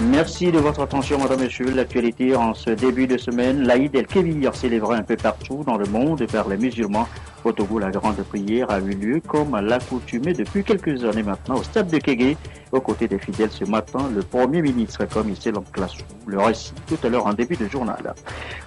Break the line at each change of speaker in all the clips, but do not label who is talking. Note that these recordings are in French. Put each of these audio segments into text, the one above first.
Merci de votre attention, madame, monsieur. L'actualité en ce début de semaine, l'Aïd el-Kébir célébré un peu partout dans le monde par les musulmans. Au Togo, la grande prière a eu lieu comme à l'accoutumée depuis quelques années maintenant au stade de Kégué. Aux côtés des fidèles ce matin, le Premier ministre, comme il s'est classé, le récit tout à l'heure en début de journal.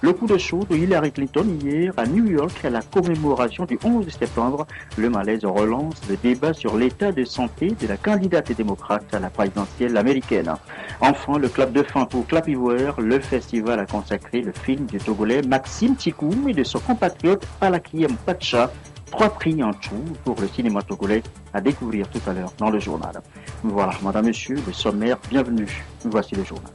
Le coup de chaud de Hillary Clinton hier à New York à la commémoration du 11 septembre. Le malaise relance le débat sur l'état de santé de la candidate démocrate à la présidentielle américaine. Enfin, le clap de fin pour Clap Ivoire, le festival a consacré le film du Togolais Maxime Tikoum et de son compatriote Alakiem Pacha. 3 prix en tout pour le cinéma togolais à découvrir tout à l'heure dans le journal. Voilà, madame, monsieur, le sommaire, bienvenue. Voici le journal.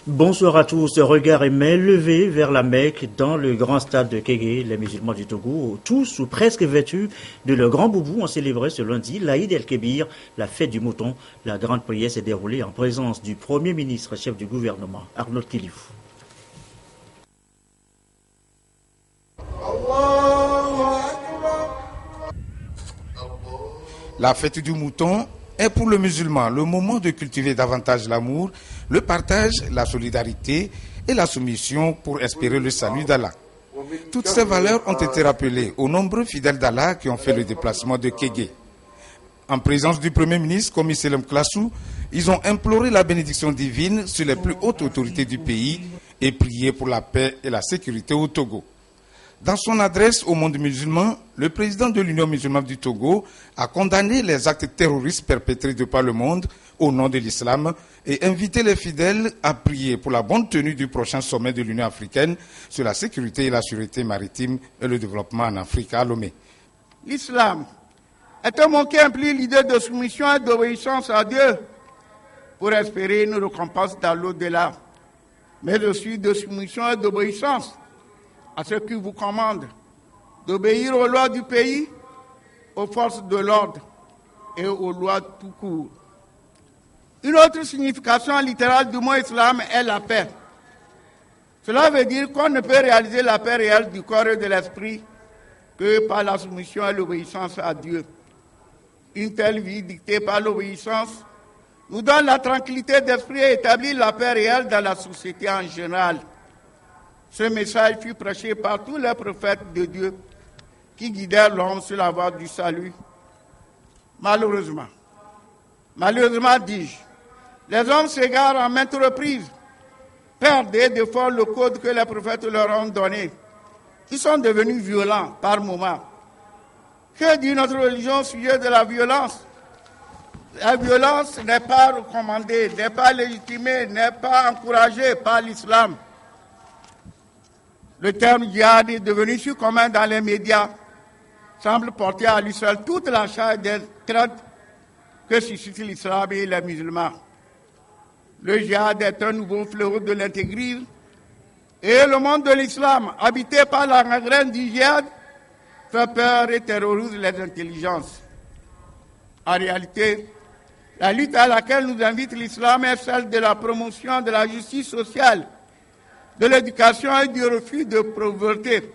Bonsoir à tous. Regard et main levés vers la Mecque dans le grand stade de Kégué. Les musulmans du Togo, tous ou presque vêtus de leur grand boubou, ont célébré ce lundi l'Aïd el-Kébir, la fête du mouton. La grande prière s'est déroulée en présence du Premier ministre, chef du gouvernement, Arnaud Kilifou.
La fête du mouton est pour le musulman le moment de cultiver davantage l'amour, le partage, la solidarité et la soumission pour espérer le salut d'Allah. Toutes ces valeurs ont été rappelées aux nombreux fidèles d'Allah qui ont fait le déplacement de Kégué. En présence du Premier ministre, Komi Selem Klassou, ils ont imploré la bénédiction divine sur les plus hautes autorités du pays et prié pour la paix et la sécurité au Togo. Dans son adresse au monde musulman, le président de l'Union musulmane du Togo a condamné les actes terroristes perpétrés de par le monde au nom de l'islam et invité les fidèles à prier pour la bonne tenue du prochain sommet de l'Union africaine sur la sécurité et la sûreté maritime et le développement en Afrique à Lomé.
L'islam est un mot qui implique l'idée de soumission et d'obéissance à Dieu pour espérer une récompense dans l'au-delà, mais aussi de soumission et d'obéissance à ceux qui vous commandent d'obéir aux lois du pays, aux forces de l'ordre et aux lois tout court. Une autre signification littérale du mot islam est la paix. Cela veut dire qu'on ne peut réaliser la paix réelle du corps et de l'esprit que par la soumission et l'obéissance à Dieu. Une telle vie dictée par l'obéissance nous donne la tranquillité d'esprit et établit la paix réelle dans la société en général. Ce message fut prêché par tous les prophètes de Dieu qui guidèrent l'homme sur la voie du salut. Malheureusement, dis-je, les hommes s'égarent en maintes reprises, perdent et déforment le code que les prophètes leur ont donné. Ils sont devenus violents par moments. Que dit notre religion au sujet de la violence? La violence n'est pas recommandée, n'est pas légitimée, n'est pas encouragée par l'islam. Le terme djihad est devenu si commun dans les médias, semble porter à lui seul toute la charge des craintes que suscite l'islam et les musulmans. Le djihad est un nouveau fléau de l'intégrisme et le monde de l'islam, habité par la gangrène du djihad, fait peur et terrorise les intelligences. En réalité, la lutte à laquelle nous invite l'islam est celle de la promotion de la justice sociale, de l'éducation et du refus de pauvreté,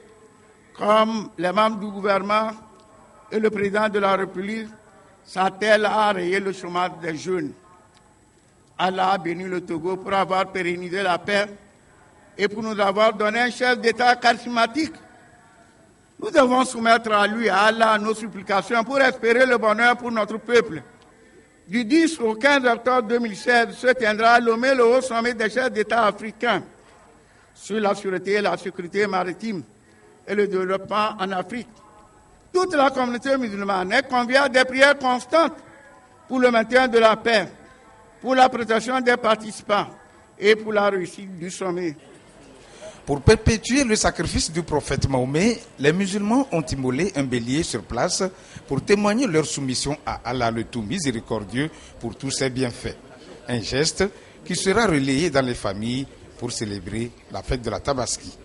comme les membres du gouvernement et le président de la République s'attellent à rayer le chômage des jeunes. Allah a béni le Togo pour avoir pérennisé la paix et pour nous avoir donné un chef d'État charismatique. Nous devons soumettre à lui, à Allah, nos supplications pour espérer le bonheur pour notre peuple. Du 10 au 15 octobre 2016 se tiendra à Lomé le haut sommet des chefs d'État africains sur la sûreté et la sécurité maritime et le développement en Afrique. Toute la communauté musulmane est conviée à des prières constantes pour le maintien de la paix, pour la protection des participants et pour la réussite du sommet.
Pour perpétuer le sacrifice du prophète Mahomet, les musulmans ont immolé un bélier sur place pour témoigner leur soumission à Allah le tout miséricordieux pour tous ses bienfaits. Un geste qui sera relayé dans les familles pour célébrer la fête de la Tabaski.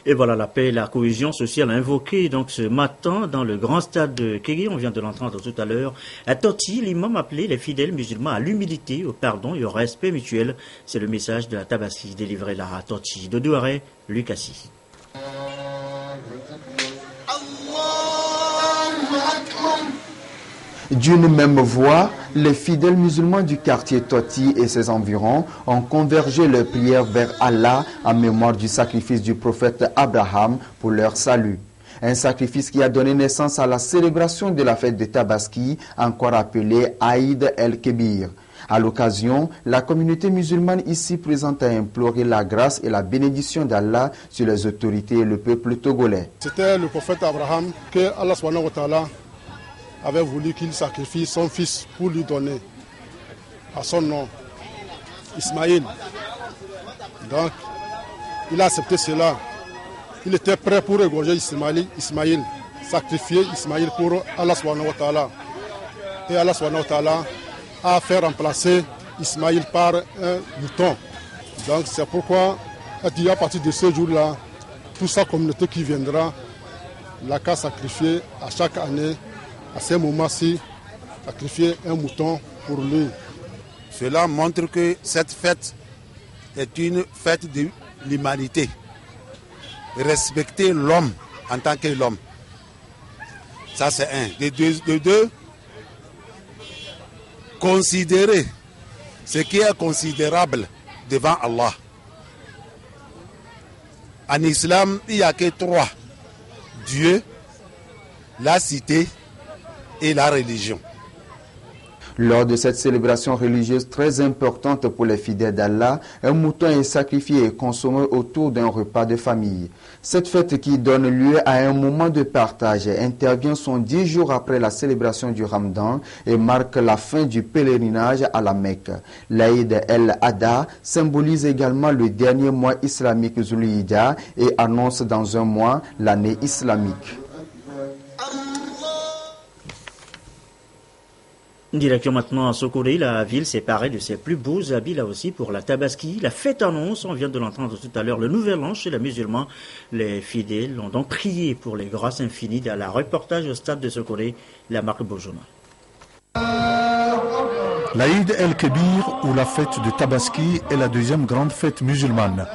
Et voilà la paix et la cohésion sociale invoquée donc ce matin dans le grand stade de Kégué. On vient de l'entendre tout à l'heure. À Toti, l'imam appelait les fidèles musulmans à l'humilité, au pardon et au respect mutuel. C'est le message de la Tabaski délivré là à Toti. De Douaré, Lucassi.
D'une même voix, les fidèles musulmans du quartier Toti et ses environs ont convergé leurs prières vers Allah en mémoire du sacrifice du prophète Abraham pour leur salut. Un sacrifice qui a donné naissance à la célébration de la fête de Tabaski, encore appelée Aïd el-Kébir. À l'occasion, la communauté musulmane ici présente a imploré la grâce et la bénédiction d'Allah sur les autorités et le peuple togolais.
C'était le prophète Abraham que Allah subhanahu wa ta'ala avait voulu qu'il sacrifie son fils pour lui donner à son nom, Ismaïl. Donc, il a accepté cela. Il était prêt pour égorger Ismaïl, sacrifier Ismaïl pour Allah subhanahu wa ta'ala. Et Allah subhanahu wa ta'ala a fait remplacer Ismaïl par un mouton. Donc c'est pourquoi à partir de ce jour-là, toute sa communauté qui viendra n'a qu'à sacrifier à chaque année, à ces moments-ci, sacrifier un mouton pour lui.
Cela montre que cette fête est une fête de l'humanité. Respecter l'homme en tant que l'homme. Ça c'est un. De deux, considérer ce qui est considérable devant Allah. En islam, il n'y a que 3. Dieu, la cité et la religion.
Lors de cette célébration religieuse très importante pour les fidèles d'Allah, un mouton est sacrifié et consommé autour d'un repas de famille. Cette fête qui donne lieu à un moment de partage intervient 10 jours après la célébration du Ramadan et marque la fin du pèlerinage à la Mecque. L'Aïd el-Adha symbolise également le dernier mois islamique Zulhijja et annonce dans un mois l'année islamique.
Direction maintenant à Sokoré, la ville s'est parée de ses plus beaux habits là aussi pour la Tabaski. La fête annonce, on vient de l'entendre tout à l'heure, le nouvel an chez les musulmans. Les fidèles ont donc prié pour les grâces infinies dans la reportage au stade de Sokoré, la marque Bojoma.
L'Aïd el-Kébir ou la fête de Tabaski est la deuxième grande fête musulmane.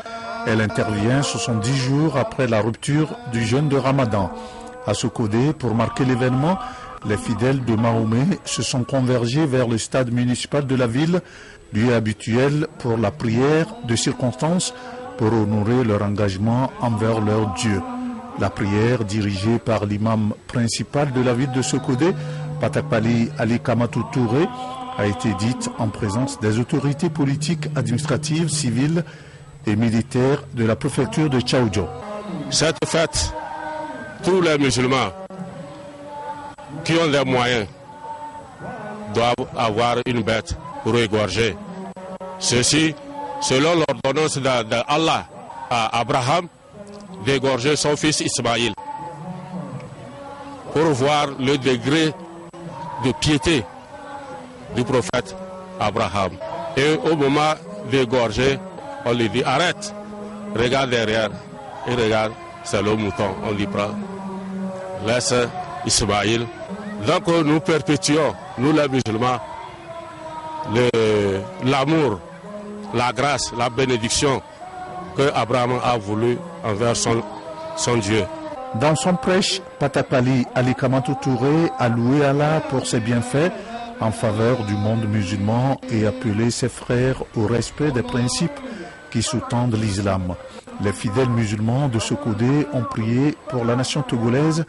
Elle intervient 70 jours après la rupture du jeûne de Ramadan. À Sokodé, pour marquer l'événement, les fidèles de Mahomet se sont convergés vers le stade municipal de la ville, lieu habituel pour la prière de circonstance pour honorer leur engagement envers leur Dieu. La prière, dirigée par l'imam principal de la ville de Sokodé, Patakpali Ali Kamatou Touré, a été dite en présence des autorités politiques, administratives, civiles et militaires de la préfecture de Tchaoudjo.
Cette fête, tous les musulmans qui ont les moyens doivent avoir une bête pour égorger. Ceci, selon l'ordonnance d'Allah à Abraham, d'égorger son fils Ismaïl, pour voir le degré de piété du prophète Abraham. Et au moment d'égorger, on lui dit arrête, regarde derrière, et regarde, c'est le mouton, on lui prend. Laisse Ismaïl. Donc nous perpétuons, nous les musulmans, l'amour, la grâce, la bénédiction que Abraham a voulu envers son Dieu.
Dans son prêche, Patakpali Ali Kamatou Touré a loué Allah pour ses bienfaits en faveur du monde musulman et appelé ses frères au respect des principes qui sous-tendent l'islam. Les fidèles musulmans de Sokodé ont prié pour la nation togolaise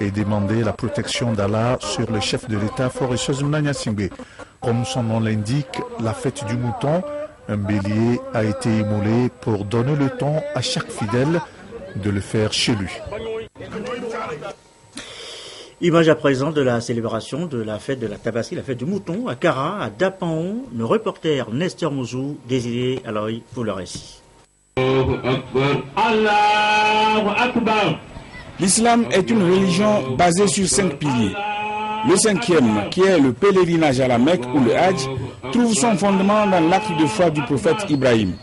et demandé la protection d'Allah sur le chef de l'État Faure Gnassingbé. Comme son nom l'indique, la fête du mouton, un bélier a été immolé pour donner le temps à chaque fidèle de le faire chez lui.
Image à présent de la célébration de la fête de la Tabaski, la fête du mouton, à Kara, à Dapaon. Le reporter Nestor Mouzou, Désiré Aloy pour le récit.
L'islam est une religion basée sur 5 piliers. Le 5e, qui est le pèlerinage à la Mecque ou le Hajj, trouve son fondement dans l'acte de foi du prophète Ibrahim.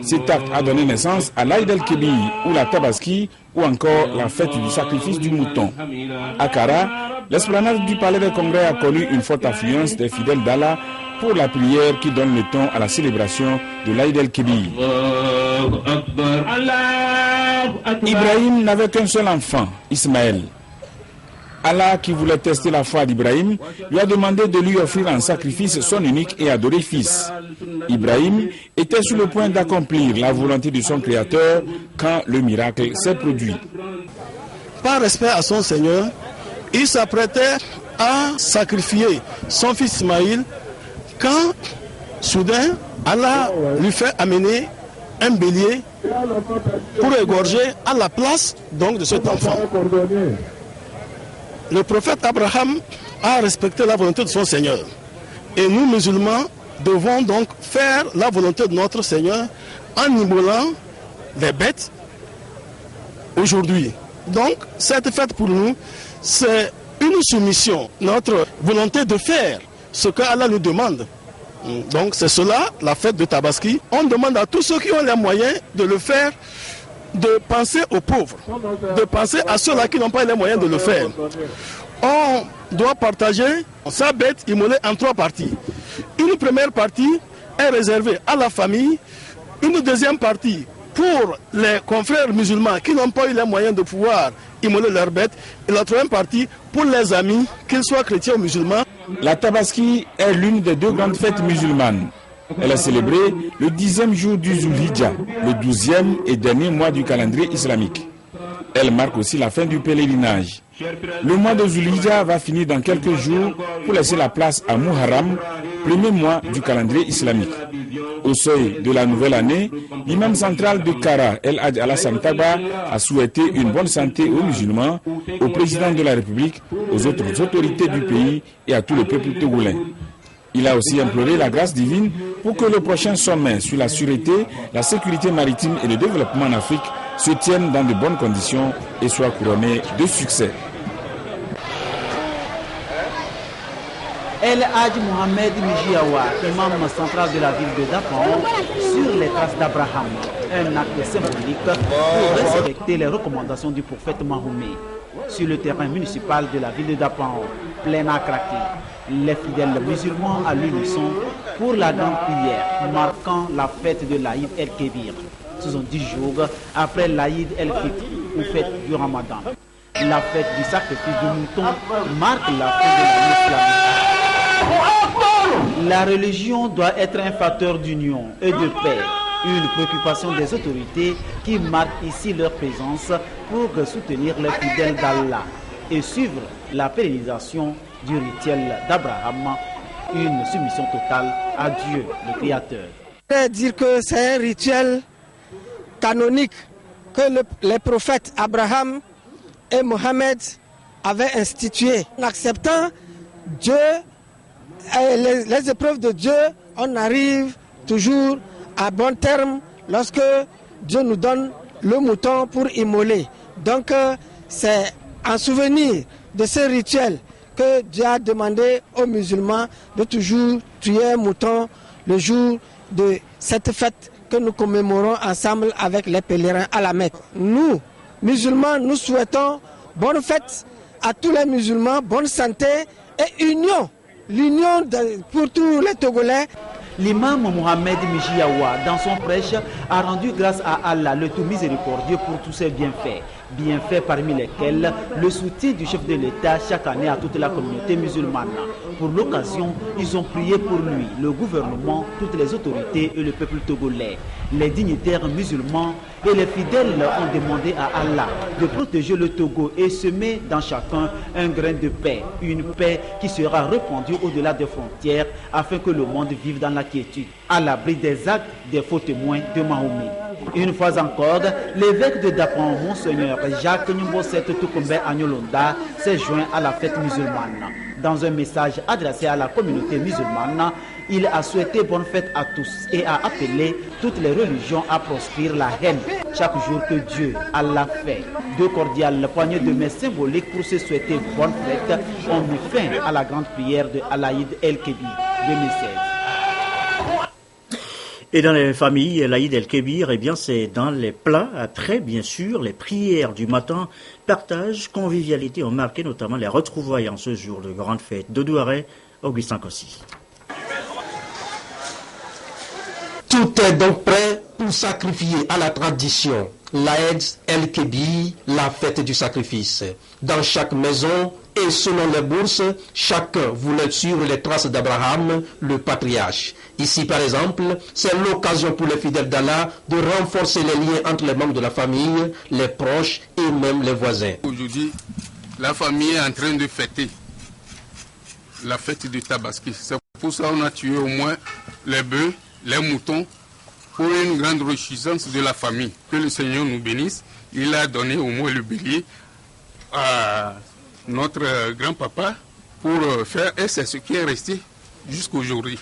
Cet acte a donné naissance à l'Aïd el-Kébir ou la Tabaski ou encore la fête du sacrifice du mouton. À Kara, l'esplanade du palais des congrès a connu une forte affluence des fidèles d'Allah pour la prière qui donne le ton à la célébration de l'Aïd el-Kébir. Ibrahim n'avait qu'un seul enfant, Ismaël. Allah, qui voulait tester la foi d'Ibrahim, lui a demandé de lui offrir en sacrifice son unique et adoré fils. Ibrahim était sur le point d'accomplir la volonté de son Créateur quand le miracle s'est produit.
Par respect à son Seigneur, il s'apprêtait à sacrifier son fils Ismaïl quand, soudain, Allah lui fait amener un bélier pour égorger à la place donc de cet enfant. Le prophète Abraham a respecté la volonté de son Seigneur. Et nous, musulmans, devons donc faire la volonté de notre Seigneur en immolant les bêtes aujourd'hui. Donc, cette fête pour nous, c'est une soumission, notre volonté de faire ce que Allah nous demande. Donc, c'est cela, la fête de Tabaski. On demande à tous ceux qui ont les moyens de le faire, de penser aux pauvres, de penser à ceux-là qui n'ont pas les moyens de le faire. On doit partager sa bête immolée en 3 parties. Une première partie est réservée à la famille, une deuxième partie pour les confrères musulmans qui n'ont pas eu les moyens de pouvoir immoler leur bête, et la troisième partie pour les amis, qu'ils soient chrétiens ou musulmans.
La Tabaski est l'une des 2 grandes fêtes musulmanes. Elle est célébrée le 10e jour du Zulhijja, le 12e et dernier mois du calendrier islamique. Elle marque aussi la fin du pèlerinage. Le mois de Zulhijja va finir dans quelques jours pour laisser la place à Muharram, premier mois du calendrier islamique. Au seuil de la nouvelle année, l'imam central de Kara, El Hadj Alassane Tagba, a souhaité une bonne santé aux musulmans, au président de la République, aux autres autorités du pays et à tout le peuple togolais. Il a aussi imploré la grâce divine pour que le prochain sommet sur la sûreté, la sécurité maritime et le développement en Afrique se tienne dans de bonnes conditions et soit couronné de succès.
El Hadj Mohamed Mijiawa, imam central de la ville de Dapao, sur les traces d'Abraham, un acte symbolique pour respecter les recommandations du prophète Mahomet. Sur le terrain municipal de la ville de Dapao, plein à craquer, les fidèles musulmans à l'unisson pour la grande prière marquant la fête de l'Aïd el-Kébir, 70 jours après l'Aïd el-Fitr, ou fête du Ramadan. La fête du sacrifice du mouton marque la fin de l'islam. La religion doit être un facteur d'union et de paix, une préoccupation des autorités qui marquent ici leur présence pour soutenir les fidèles d'Allah et suivre la pérennisation du rituel d'Abraham, une soumission totale à Dieu, le Créateur.
Je veux dire que c'est un rituel canonique que les prophètes Abraham et Mohammed avaient institué. En acceptant Dieu, les épreuves de Dieu, on arrive toujours à bon terme lorsque Dieu nous donne le mouton pour immoler. Donc c'est en souvenir de ce rituel que Dieu a demandé aux musulmans de toujours tuer un mouton le jour de cette fête que nous commémorons ensemble avec les pèlerins à la Mecque. Nous, musulmans, nous souhaitons bonne fête à tous les musulmans, bonne santé et union. L'union pour tous les Togolais.
L'imam Mohamed Mijiawa, dans son prêche, a rendu grâce à Allah, le tout miséricordieux, pour tous ses bienfaits. Bienfaits parmi lesquels le soutien du chef de l'État chaque année à toute la communauté musulmane. Pour l'occasion, ils ont prié pour lui, le gouvernement, toutes les autorités et le peuple togolais. Les dignitaires musulmans et les fidèles ont demandé à Allah de protéger le Togo et semer dans chacun un grain de paix, une paix qui sera répandue au-delà des frontières afin que le monde vive dans la quiétude, à l'abri des actes des faux témoins de Mahomet. Une fois encore, l'évêque de Dapao, Monseigneur Jacques Nyumboset Toukoumbe Agnolonda, s'est joint à la fête musulmane. Dans un message adressé à la communauté musulmane, il a souhaité bonne fête à tous et a appelé toutes les religions à proscrire la haine chaque jour que Dieu Allah fait. 2 cordiales poignées de main symboliques pour se souhaiter bonne fête ont mis fin à la grande prière de Al-Aïd el-Kébir 2016.
Et dans les familles, l'Aïd el-Kébir, eh bien, c'est dans les plats, très bien sûr, les prières du matin, partage, convivialité ont marqué notamment les retrouvailles en ce jour de grande fête. De Douaré, Augustin Kossi.
Tout est donc prêt pour sacrifier à la tradition. l'Aïd el-Kébir, la fête du sacrifice. Dans chaque maison et selon les bourses, chacun voulait suivre les traces d'Abraham, le patriarche. Ici, par exemple, c'est l'occasion pour les fidèles d'Allah de renforcer les liens entre les membres de la famille, les proches et même les voisins.
Aujourd'hui, la famille est en train de fêter la fête de Tabaski. C'est pour ça qu'on a tué au moins les bœufs, les moutons, pour une grande réjouissance de la famille. Que le Seigneur nous bénisse. Il a donné au moins le bélier à notre grand-papa pour faire, et c'est ce qui est resté jusqu'aujourd'hui.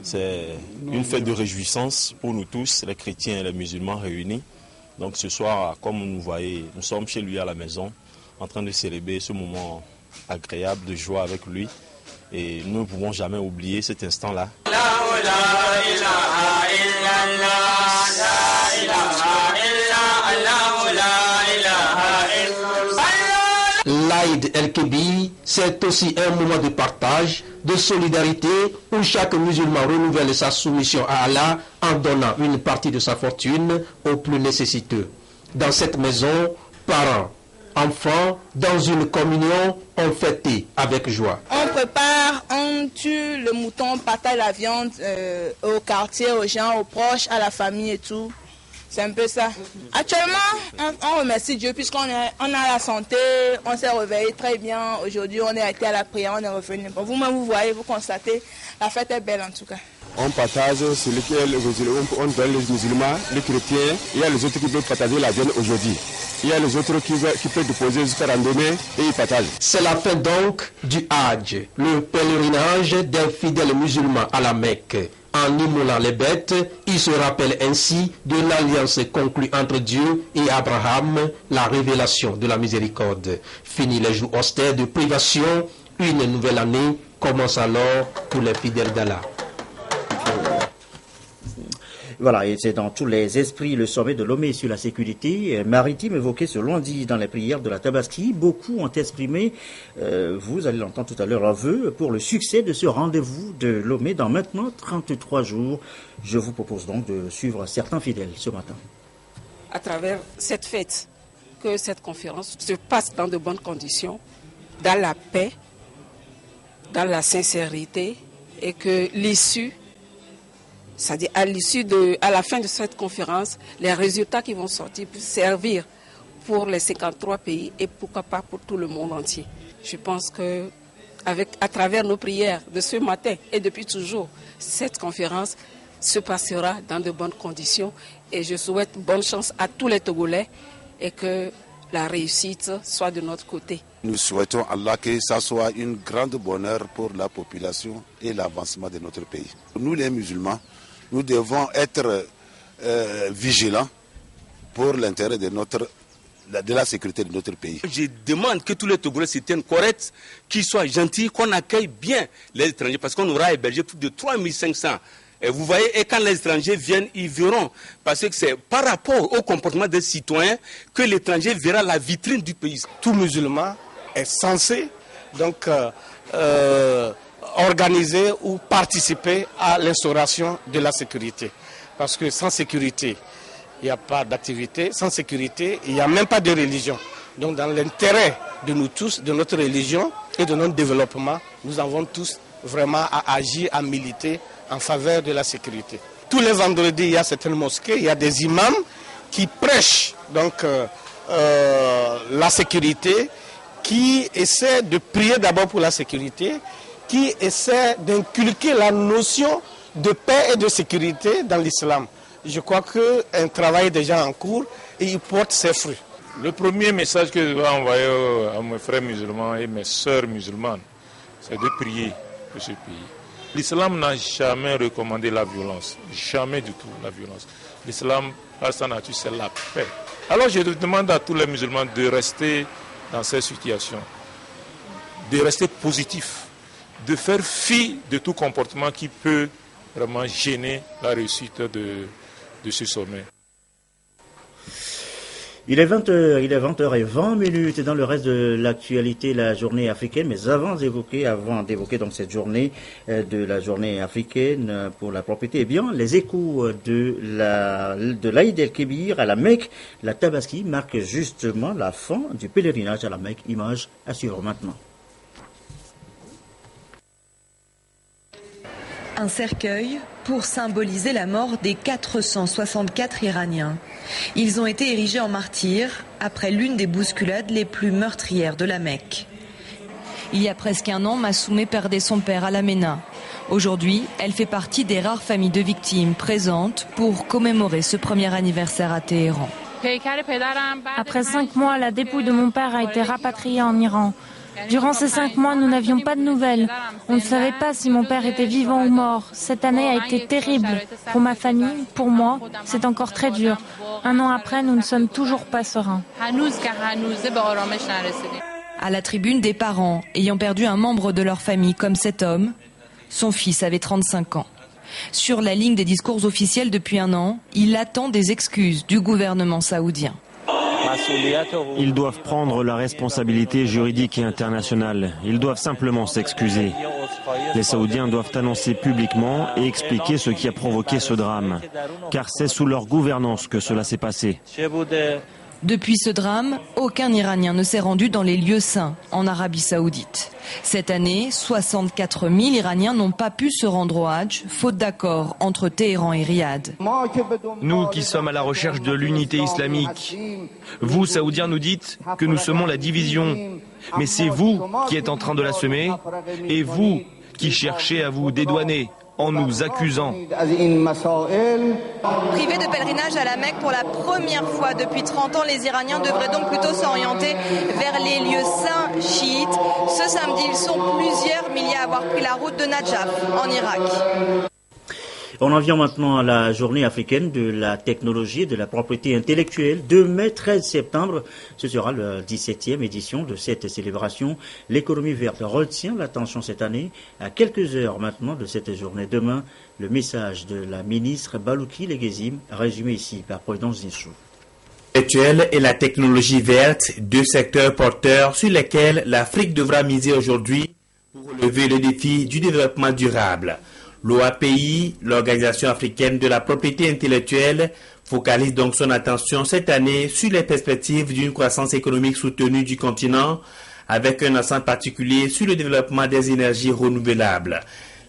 C'est une fête de réjouissance pour nous tous, les chrétiens et les musulmans réunis. Donc ce soir, comme vous voyez, nous sommes chez lui à la maison, en train de célébrer ce moment agréable de joie avec lui. Et nous ne pouvons jamais oublier cet instant-là.
L'Aïd el-Kébir, c'est aussi un moment de partage, de solidarité, où chaque musulman renouvelle sa soumission à Allah en donnant une partie de sa fortune aux plus nécessiteux. Dans cette maison, parents, enfants, dans une communion, on fête avec joie.
On prépare, on tue le mouton, on partage la viande au quartier, aux gens, aux proches, à la famille et tout. C'est un peu ça. Actuellement, on remercie Dieu puisqu'on a la santé, on s'est réveillé très bien. Aujourd'hui, on est été à la prière, on est revenu. Vous-même, vous voyez, vous constatez, la fête est belle en tout cas.
On partage sur lequel on donne les musulmans, les chrétiens. Il y a les autres qui peuvent partager la viande aujourd'hui. Il y a les autres qui peuvent déposer jusqu'à randonnée et ils partagent.
C'est la fin donc du Hajj, le pèlerinage des fidèles musulmans à la Mecque. En immolant les bêtes, ils se rappellent ainsi de l'alliance conclue entre Dieu et Abraham, la révélation de la miséricorde. Fini les jours austères de privation, une nouvelle année commence alors pour les fidèles d'Allah.
Voilà, et c'est dans tous les esprits le sommet de Lomé sur la sécurité maritime évoqué ce lundi dans les prières de la Tabaski. Beaucoup ont exprimé, vous allez l'entendre tout à l'heure, un vœu pour le succès de ce rendez-vous de Lomé dans maintenant 33 jours. Je vous propose donc de suivre certains fidèles ce matin.
À travers cette fête, que cette conférence se passe dans de bonnes conditions, dans la paix, dans la sincérité, et que l'issue, c'est-à-dire à la fin de cette conférence, les résultats qui vont sortir puissent servir pour les 53 pays et pourquoi pas pour tout le monde entier. Je pense que à travers nos prières de ce matin et depuis toujours, cette conférence se passera dans de bonnes conditions et je souhaite bonne chance à tous les Togolais et que la réussite soit de notre côté.
Nous souhaitons à Allah que ça soit un grand bonheur pour la population et l'avancement de notre pays. Nous les musulmans, nous devons être vigilants pour l'intérêt de la sécurité de notre pays.
Je demande que tous les Togolais se tiennent corrects, qu'ils soient gentils, qu'on accueille bien les étrangers, parce qu'on aura hébergé plus de 3500. Et vous voyez, et quand les étrangers viennent, ils verront, parce que c'est par rapport au comportement des citoyens que l'étranger verra la vitrine du pays.
Tout musulman est censé donc organiser ou participer à l'instauration de la sécurité. Parce que sans sécurité, il n'y a pas d'activité. Sans sécurité, il n'y a même pas de religion. Donc dans l'intérêt de nous tous, de notre religion et de notre développement, nous avons tous vraiment à agir, à militer en faveur de la sécurité. Tous les vendredis, il y a certaines mosquées, il y a des imams qui prêchent donc, la sécurité, qui essaient de prier d'abord pour la sécurité, qui essaie d'inculquer la notion de paix et de sécurité dans l'islam. Je crois qu'un travail est déjà en cours et il porte ses fruits.
Le premier message que je dois envoyer à mes frères musulmans et mes sœurs musulmanes, c'est de prier pour ce pays. L'islam n'a jamais recommandé la violence, jamais du tout la violence. L'islam, par sa nature, c'est la paix. Alors je demande à tous les musulmans de rester dans cette situation, de rester positifs, de faire fi de tout comportement qui peut vraiment gêner la réussite de ce sommet.
Il est 20h20 dans le reste de l'actualité, la journée africaine. Mais avant d'évoquer donc cette journée de la journée africaine pour la propriété, eh bien, les échos de l'Aïd el-Kébir à la Mecque, la Tabaski marque justement la fin du pèlerinage à la Mecque. Image à suivre maintenant.
Un cercueil pour symboliser la mort des 464 Iraniens. Ils ont été érigés en martyrs après l'une des bousculades les plus meurtrières de la Mecque. Il y a presque un an, Massoumé perdait son père à la Ména. Aujourd'hui, elle fait partie des rares familles de victimes présentes pour commémorer ce premier anniversaire à Téhéran.
Après 5 mois, la dépouille de mon père a été rapatriée en Iran. Durant ces 5 mois, nous n'avions pas de nouvelles. On ne savait pas si mon père était vivant ou mort. Cette année a été terrible. Pour ma famille, pour moi, c'est encore très dur. 1 an après, nous ne sommes toujours pas sereins.
À la tribune des parents ayant perdu un membre de leur famille comme cet homme, son fils avait 35 ans. Sur la ligne des discours officiels depuis 1 an, il attend des excuses du gouvernement saoudien.
Ils doivent prendre la responsabilité juridique et internationale. Ils doivent simplement s'excuser. Les Saoudiens doivent annoncer publiquement et expliquer ce qui a provoqué ce drame. Car c'est sous leur gouvernance que cela s'est passé.
Depuis ce drame, aucun Iranien ne s'est rendu dans les lieux saints en Arabie Saoudite. Cette année, 64 000 Iraniens n'ont pas pu se rendre au Hadj, faute d'accord entre Téhéran et Riyad.
Nous qui sommes à la recherche de l'unité islamique, vous, Saoudiens, nous dites que nous semons la division. Mais c'est vous qui êtes en train de la semer et vous qui cherchez à vous dédouaner en nous accusant.
Privés de pèlerinage à la Mecque pour la première fois depuis 30 ans, les Iraniens devraient donc plutôt s'orienter vers les lieux saints chiites. Ce samedi, ils sont plusieurs milliers à avoir pris la route de Najaf, en Irak.
On en vient maintenant à la journée africaine de la technologie et de la propriété intellectuelle. Demain, 13 septembre, ce sera la 17e édition de cette célébration. L'économie verte retient l'attention cette année. À quelques heures maintenant de cette journée. Demain, le message de la ministre Balouki Legezim, résumé ici par Prudence Zinchou.
L'intellectuel et la technologie verte, deux secteurs porteurs sur lesquels l'Afrique devra miser aujourd'hui pour relever le défi du développement durable. L'OAPI, l'Organisation africaine de la propriété intellectuelle, focalise donc son attention cette année sur les perspectives d'une croissance économique soutenue du continent, avec un accent particulier sur le développement des énergies renouvelables.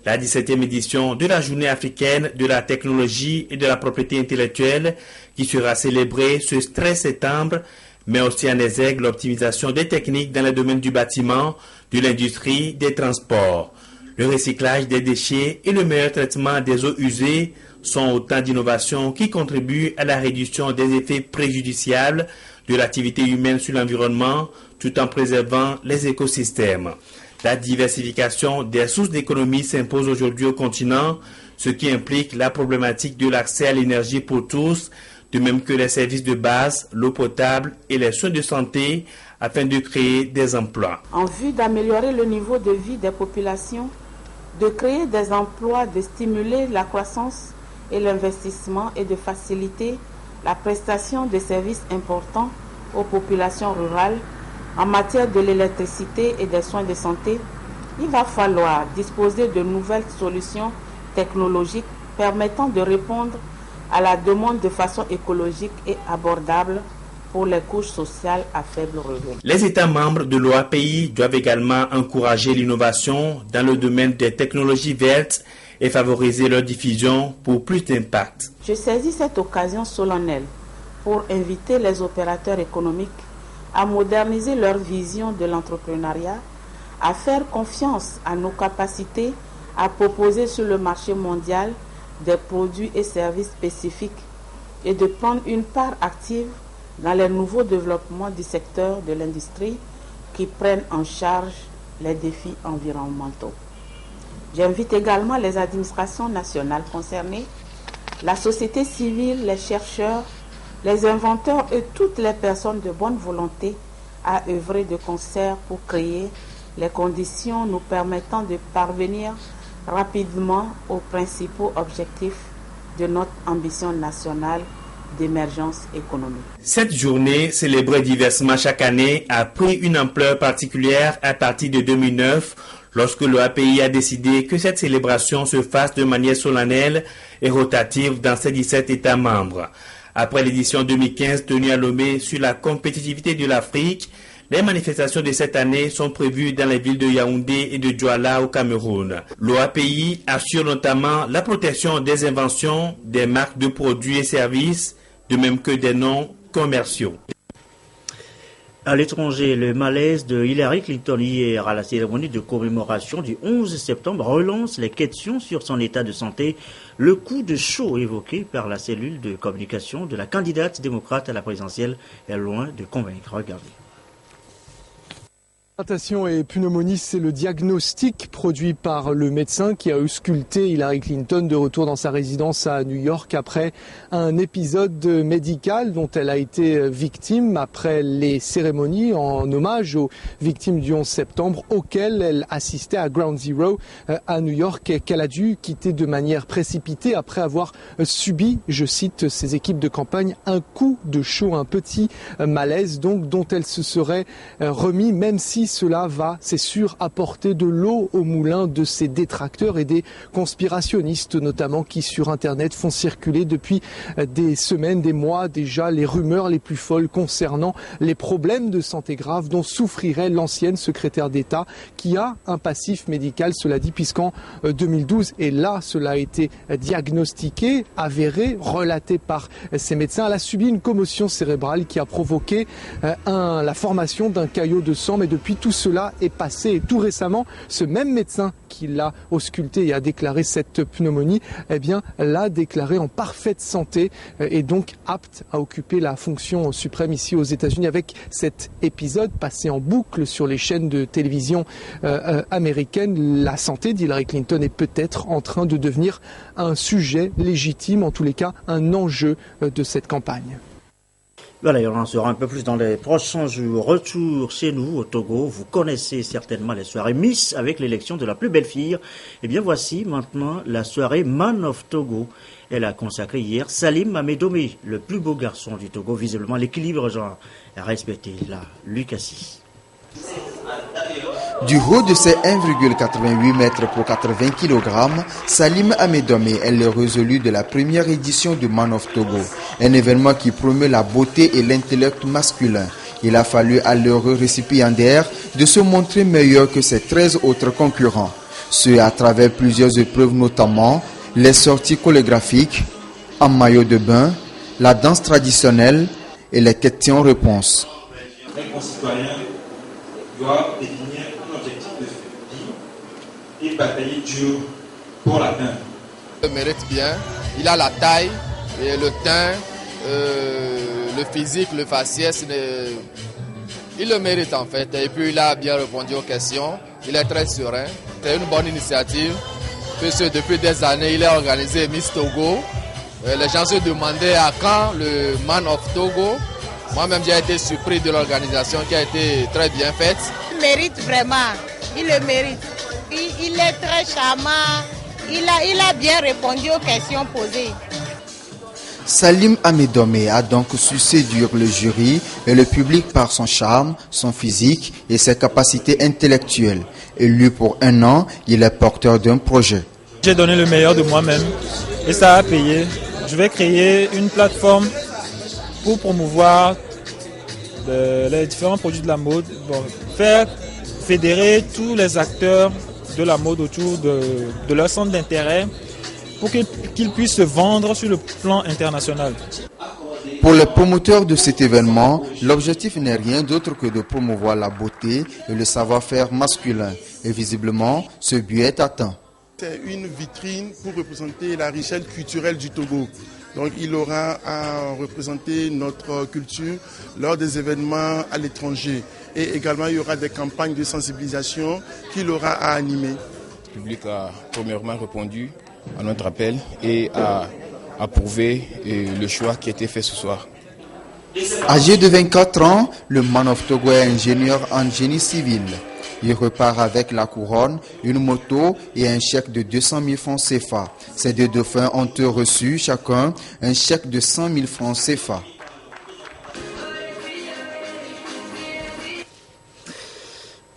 La 17e édition de la Journée africaine de la technologie et de la propriété intellectuelle, qui sera célébrée ce 13 septembre, met aussi en exergue l'optimisation des techniques dans les domaines du bâtiment, de l'industrie, des transports. Le recyclage des déchets et le meilleur traitement des eaux usées sont autant d'innovations qui contribuent à la réduction des effets préjudiciables de l'activité humaine sur l'environnement tout en préservant les écosystèmes. La diversification des sources d'économie s'impose aujourd'hui au continent, ce qui implique la problématique de l'accès à l'énergie pour tous, de même que les services de base, l'eau potable et les soins de santé, afin de créer des emplois.
En vue d'améliorer le niveau de vie des populations, de créer des emplois, de stimuler la croissance et l'investissement et de faciliter la prestation de services importants aux populations rurales en matière de l'électricité et des soins de santé, il va falloir disposer de nouvelles solutions technologiques permettant de répondre à la demande de façon écologique et abordable pour les couches sociales à faible revenu.
Les États membres de l'OAPI doivent également encourager l'innovation dans le domaine des technologies vertes et favoriser leur diffusion pour plus d'impact.
Je saisis cette occasion solennelle pour inviter les opérateurs économiques à moderniser leur vision de l'entrepreneuriat, à faire confiance à nos capacités à proposer sur le marché mondial des produits et services spécifiques et de prendre une part active dans les nouveaux développements du secteur de l'industrie qui prennent en charge les défis environnementaux. J'invite également les administrations nationales concernées, la société civile, les chercheurs, les inventeurs et toutes les personnes de bonne volonté à œuvrer de concert pour créer les conditions nous permettant de parvenir rapidement aux principaux objectifs de notre ambition nationale d'émergence économique.
Cette journée, célébrée diversement chaque année, a pris une ampleur particulière à partir de 2009, lorsque l'OAPI a décidé que cette célébration se fasse de manière solennelle et rotative dans ses 17 États membres. Après l'édition 2015 tenue à Lomé sur la compétitivité de l'Afrique, les manifestations de cette année sont prévues dans les villes de Yaoundé et de Douala au Cameroun. L'OAPI assure notamment la protection des inventions, des marques de produits et services, de même que des noms commerciaux.
À l'étranger, le malaise de Hillary Clinton hier à la cérémonie de commémoration du 11 septembre relance les questions sur son état de santé. Le coup de chaud évoqué par la cellule de communication de la candidate démocrate à la présidentielle est loin de convaincre. Regardez.
Hypertension et pneumonie, c'est le diagnostic produit par le médecin qui a ausculté Hillary Clinton de retour dans sa résidence à New York après un épisode médical dont elle a été victime après les cérémonies en hommage aux victimes du 11 septembre auxquelles elle assistait à Ground Zero à New York et qu'elle a dû quitter de manière précipitée après avoir subi, je cite ses équipes de campagne, un coup de chaud, un petit malaise donc dont elle se serait remis même si cela va, c'est sûr, apporter de l'eau au moulin de ses détracteurs et des conspirationnistes notamment qui sur Internet font circuler depuis des semaines, des mois déjà les rumeurs les plus folles concernant les problèmes de santé graves dont souffrirait l'ancienne secrétaire d'État qui a un passif médical, cela dit, puisqu'en 2012, et là cela a été diagnostiqué, avéré, relaté par ses médecins, elle a subi une commotion cérébrale qui a provoqué la formation d'un caillot de sang, mais depuis tout cela est passé. Et tout récemment, ce même médecin qui l'a ausculté et a déclaré cette pneumonie, eh bien, l'a déclaré en parfaite santé et donc apte à occuper la fonction suprême ici aux États-Unis avec cet épisode passé en boucle sur les chaînes de télévision américaines. La santé d'Hillary Clinton est peut-être en train de devenir un sujet légitime, en tous les cas un enjeu de cette campagne.
Voilà, on en saura un peu plus dans les prochains jours. Retour chez nous au Togo. Vous connaissez certainement les soirées Miss avec l'élection de la plus belle fille. Eh bien, voici maintenant la soirée Man of Togo. Elle a consacré hier Salim Amédomé, le plus beau garçon du Togo. Visiblement, l'équilibre genre est respecté. Là, Lucassi.
Du haut de ses 1,88 mètres pour 80 kg, Salim Amédomé est le résolu de la première édition du Man of Togo, un événement qui promeut la beauté et l'intellect masculin. Il a fallu à l'heureux récipiendaire de se montrer meilleur que ses 13 autres concurrents. Ce à travers plusieurs épreuves, notamment les sorties chorégraphiques, en maillot de bain, la danse traditionnelle et les questions-réponses.
Les concitoyens doivent définir un objectif de vie et batailler dur pour l'atteindre.
Il mérite bien, il a la taille, et le teint, le physique, le faciès, il le mérite en fait. Et puis il a bien répondu aux questions, il est très serein. C'est une bonne initiative, puisque depuis des années il a organisé Miss Togo. Les gens se demandaient à quand le Man of Togo. Moi-même, j'ai été surpris de l'organisation qui a été très bien faite.
Il mérite vraiment, il le mérite. Il est très charmant, il a bien répondu aux questions posées.
Salim Amédomé a donc su séduire le jury et le public par son charme, son physique et ses capacités intellectuelles. Élu pour 1 an, il est porteur d'un projet.
J'ai donné le meilleur de moi-même et ça a payé. Je vais créer une plateforme pour promouvoir les différents produits de la mode, faire fédérer tous les acteurs de la mode autour de leur centre d'intérêt pour qu'ils puissent se vendre sur le plan international.
Pour les promoteurs de cet événement, l'objectif n'est rien d'autre que de promouvoir la beauté et le savoir-faire masculin. Et visiblement, ce but est atteint.
C'est une vitrine pour représenter la richesse culturelle du Togo. Donc il aura à représenter notre culture lors des événements à l'étranger. Et également il y aura des campagnes de sensibilisation qu'il aura à animer.
Le public a premièrement répondu à notre appel et a approuvé le choix qui a été fait ce soir.
Âgé de 24 ans, le Man of Togo est ingénieur en génie civil. Il repart avec la couronne, une moto et un chèque de 200 000 francs CFA. Ces deux dauphins ont reçu chacun un chèque de 100 000 francs CFA.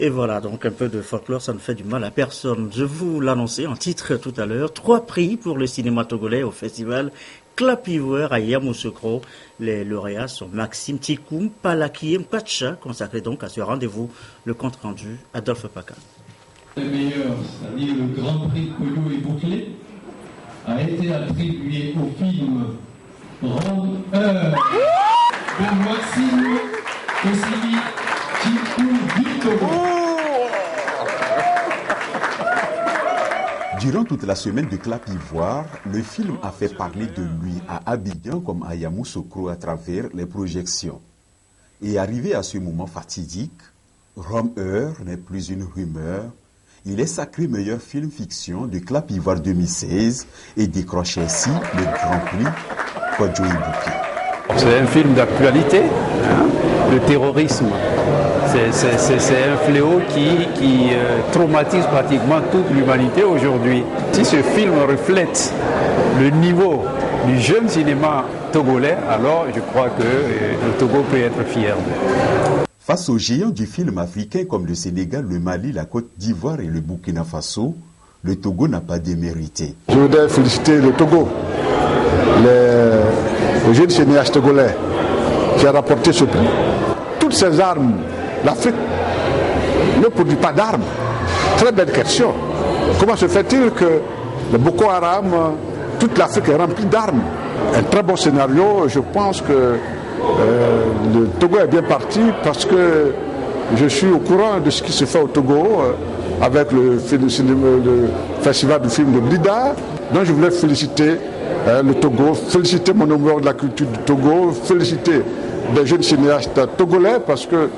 Et voilà, donc un peu de folklore, ça ne fait du mal à personne. Je vous l'annonçais en titre tout à l'heure. 3 prix pour le cinéma togolais au festival Clap Ivoire à Yamoussoukro. Les lauréats sont Maxime Tikoum, Palakiem Pacha, consacré donc à ce rendez-vous. Le compte rendu, Adolphe Paca.
Le meilleur, c'est-à-dire le Grand Prix Koyo et Bouclé, a été attribué au film Ronde Heure de Maxime Kosili Tikoum du Togo.
Durant toute la semaine de Clap Ivoire, le film a fait parler de lui à Abidjan comme à Yamoussoukro à travers les projections. Et arrivé à ce moment fatidique, Rome Heure n'est plus une rumeur. Il est sacré meilleur film fiction de Clap Ivoire 2016 et décroche ainsi le Grand Prix Kodjo Ibuki.
C'est un film d'actualité, le terrorisme. C'est un fléau qui traumatise pratiquement toute l'humanité aujourd'hui. Si ce film reflète le niveau du jeune cinéma togolais, alors je crois que le Togo peut être fier.
Face aux géants du film africain comme le Sénégal, le Mali, la Côte d'Ivoire et le Burkina Faso, le Togo n'a pas démérité.
Je voudrais féliciter le Togo, le jeune cinéaste togolais qui a rapporté ce prix. Toutes ces armes, l'Afrique ne produit pas d'armes. Très belle question. Comment se fait-il que le Boko Haram, toute l'Afrique est remplie d'armes? Un très bon scénario. Je pense que le Togo est bien parti parce que je suis au courant de ce qui se fait au Togo avec le festival du film de Blida. Donc je voulais féliciter le Togo, féliciter mon honneur de la culture du Togo, féliciter des jeunes cinéastes togolais parce que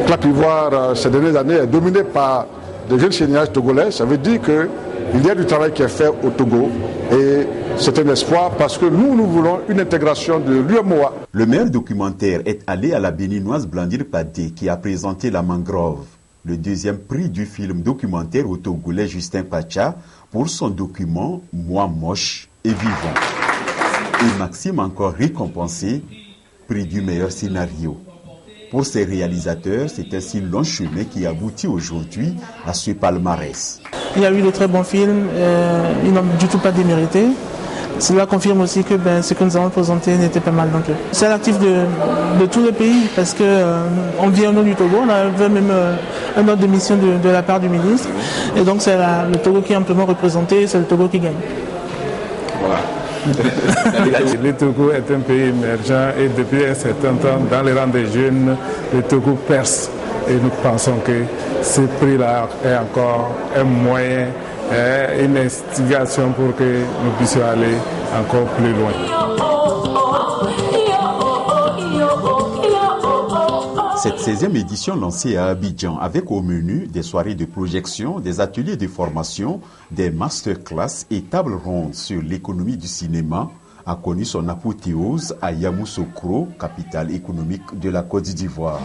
Clap Ivoire ces dernières années est dominé par des jeunes cinéastes togolais. Ça veut dire qu'il y a du travail qui est fait au Togo et c'est un espoir parce que nous voulons une intégration de l'UMOA.
Le meilleur documentaire est allé à la béninoise Blandir Padé qui a présenté La Mangrove, le deuxième prix du film documentaire au Togolais Justin Pacha pour son document Moi moche et vivant. Et Maxime encore récompensé, prix du meilleur scénario. Pour ces réalisateurs, c'est ainsi un long chemin qui aboutit aujourd'hui à ce palmarès.
Il y a eu de très bons films, ils n'ont du tout pas démérité. Cela confirme aussi que ce que nous avons présenté n'était pas mal non plus. C'est l'actif de tout le pays parce qu'on vient au nom du Togo, on avait même un ordre de mission de la part du ministre. Et donc c'est le Togo qui est amplement représenté, c'est le Togo qui gagne.
Voilà.
Le Togo est un pays émergent et depuis un certain temps, dans les rangs des jeunes, le Togo perce. Et nous pensons que ce prix-là est encore un moyen, une instigation pour que nous puissions aller encore plus loin.
Cette 16e édition lancée à Abidjan avec au menu des soirées de projection, des ateliers de formation, des masterclass et tables rondes sur l'économie du cinéma a connu son apothéose à Yamoussoukro, capitale économique de la Côte d'Ivoire.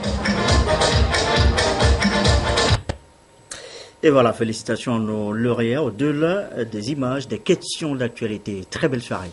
Et voilà, félicitations à nos lauréats au-delà des images, des questions d'actualité. Très belle soirée.